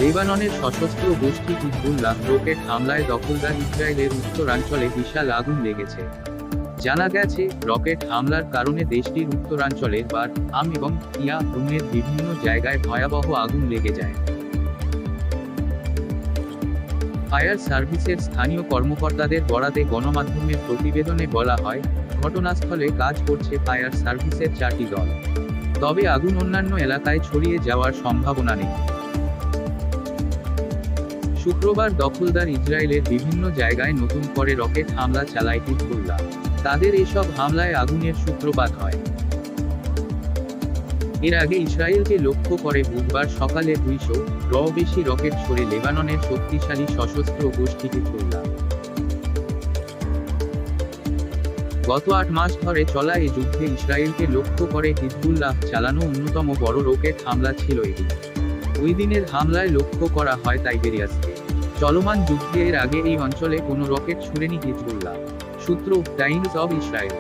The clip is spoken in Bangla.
লেবাননের সশস্ত্র গোষ্ঠী হিজবুল্লাহ রকেট হামলায় দখলদার ইসরায়েলের উত্তরাঞ্চলে বিশাল আগুন লেগেছে। জানা গেছে, রকেট হামলার কারণে দেশটির উত্তরাঞ্চলের বার আম এবং ইয়ারুমের বিভিন্ন জায়গায় ভয়াবহ আগুন লেগে যায়। ফায়ার সার্ভিসের স্থানীয় কর্মকর্তাদের বরাতে গণমাধ্যমের প্রতিবেদনে বলা হয়, ঘটনাস্থলে কাজ করছে ফায়ার সার্ভিসের 4টি দল। তবে আগুন অন্যান্য এলাকায় ছড়িয়ে যাওয়ার সম্ভাবনা নেই। শুক্রবার দখলদার ইসরায়েলের বিভিন্ন জায়গায় নতুন করে রকেট হামলা চালায় হিজবুল্লাহ। তাদের এসব হামলায় আগুনের সূত্রপাত হয়। এর আগে ইসরায়েলকে লক্ষ্য করে বুধবার সকালে 200 বেশি রকেট ছড়ে লেবাননের শক্তিশালী সশস্ত্র গোষ্ঠী হিজবুল্লাহ। গত 8 মাস ধরে চলা এই যুদ্ধে ইসরায়েলকে লক্ষ্য করে হিজবুল্লাহ চালানো অন্যতম বড় রকেট হামলা ছিল এটি। ওই দিনের হামলায় লক্ষ্য করা হয় তাইবেরিয়াসকে। চলমান যুদ্ধে এর আগে এই অঞ্চলে কোনো রকেট ছুড়েনি হিজবুল্লাহ। সূত্র, টাইমস অব ইসরায়েল।